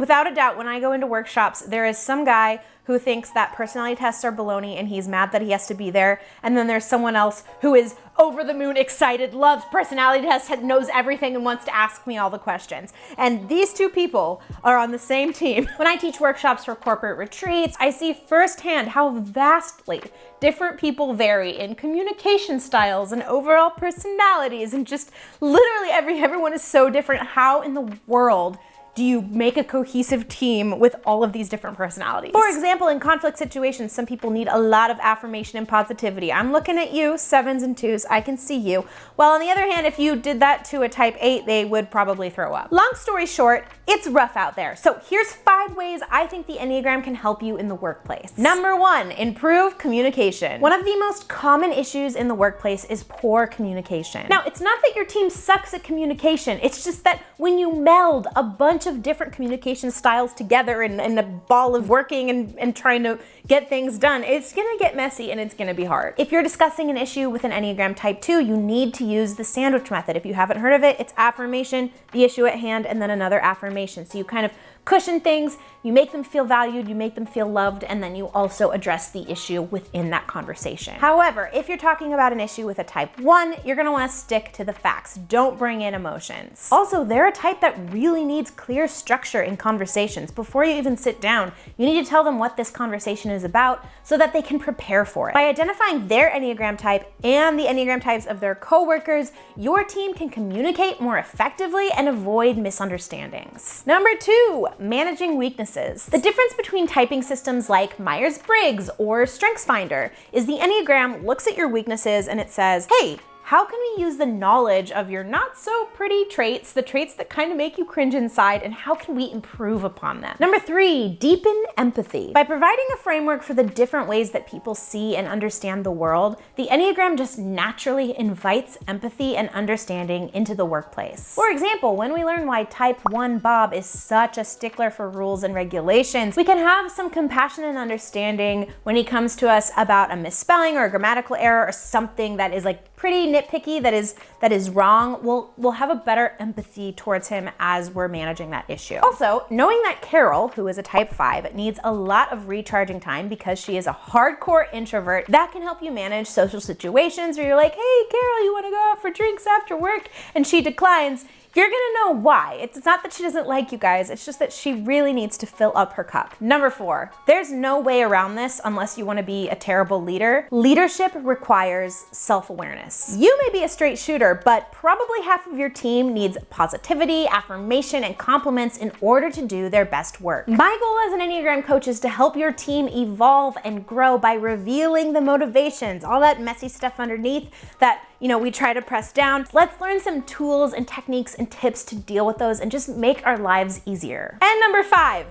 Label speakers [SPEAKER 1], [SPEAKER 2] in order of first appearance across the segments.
[SPEAKER 1] Without a doubt, when I go into workshops, there is some guy who thinks that personality tests are baloney and he's mad that he has to be there. And then there's someone else who is over the moon excited, loves personality tests, knows everything and wants to ask me all the questions. And these two people are on the same team. When I teach workshops for corporate retreats, I see firsthand how vastly different people vary in communication styles and overall personalities, and just literally everyone is so different. How in the world do you make a cohesive team with all of these different personalities? For example, in conflict situations, some people need a lot of affirmation and positivity. I'm looking at you, 7s and 2s, I can see you. While on the other hand, if you did that to a type 8, they would probably throw up. Long story short, it's rough out there. So here's 5 ways I think the Enneagram can help you in the workplace. Number 1, improve communication. One of the most common issues in the workplace is poor communication. Now, it's not that your team sucks at communication, it's just that when you meld a bunch of different communication styles together in a ball of working and trying to get things done, it's gonna get messy and it's gonna be hard. If you're discussing an issue with an Enneagram type 2, you need to use the sandwich method. If you haven't heard of it, it's affirmation, the issue at hand, and then another affirmation. So you kind of cushion things, you make them feel valued, you make them feel loved, and then you also address the issue within that conversation. However, if you're talking about an issue with a type 1, you're gonna wanna stick to the facts. Don't bring in emotions. Also, they're a type that really needs clear structure in conversations. Before you even sit down, you need to tell them what this conversation is about so that they can prepare for it. By identifying their Enneagram type and the Enneagram types of their coworkers, your team can communicate more effectively and avoid misunderstandings. Number 2, managing weaknesses. The difference between typing systems like Myers-Briggs or StrengthsFinder is the Enneagram looks at your weaknesses and it says, hey, how can we use the knowledge of your not so pretty traits, the traits that kind of make you cringe inside, and how can we improve upon them? Number 3, deepen empathy. By providing a framework for the different ways that people see and understand the world, the Enneagram just naturally invites empathy and understanding into the workplace. For example, when we learn why type 1 Bob is such a stickler for rules and regulations, we can have some compassion and understanding when he comes to us about a misspelling or a grammatical error or something that is like pretty nitpicky, that is wrong. We'll have a better empathy towards him as we're managing that issue. Also, knowing that Carol, who is a type 5, needs a lot of recharging time because she is a hardcore introvert, that can help you manage social situations where you're like, hey Carol, you wanna go out for drinks after work? And she declines. You're gonna know why. It's not that she doesn't like you guys, it's just that she really needs to fill up her cup. Number 4, there's no way around this unless you wanna be a terrible leader. Leadership requires self-awareness. You may be a straight shooter, but probably half of your team needs positivity, affirmation, and compliments in order to do their best work. My goal as an Enneagram coach is to help your team evolve and grow by revealing the motivations, all that messy stuff underneath that we try to press down. Let's learn some tools and techniques and tips to deal with those and just make our lives easier. And number 5,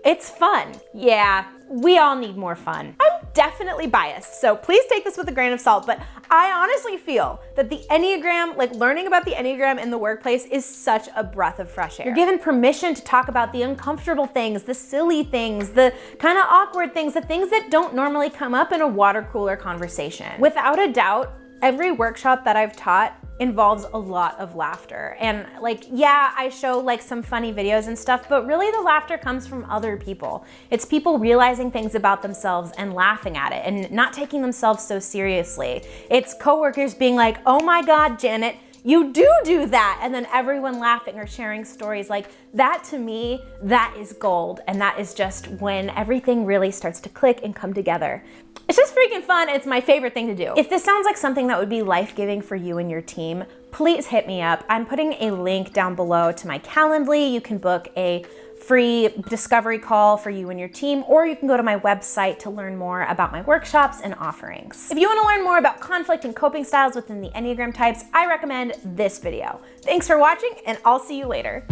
[SPEAKER 1] it's fun. Yeah, we all need more fun. I'm definitely biased, so please take this with a grain of salt, but I honestly feel that the Enneagram, like learning about the Enneagram in the workplace, is such a breath of fresh air. You're given permission to talk about the uncomfortable things, the silly things, the kind of awkward things, the things that don't normally come up in a water cooler conversation. Without a doubt, every workshop that I've taught involves a lot of laughter. And yeah, I show some funny videos and stuff, but really the laughter comes from other people. It's people realizing things about themselves and laughing at it and not taking themselves so seriously. It's coworkers being like, oh my God, Janet, you do that. And then everyone laughing or sharing stories like that. To me, that is gold. And that is just when everything really starts to click and come together. It's just freaking fun. It's my favorite thing to do. If this sounds like something that would be life-giving for you and your team, please hit me up. I'm putting a link down below to my Calendly. You can book a free discovery call for you and your team, or you can go to my website to learn more about my workshops and offerings. If you want to learn more about conflict and coping styles within the Enneagram types, I recommend this video. Thanks for watching, and I'll see you later.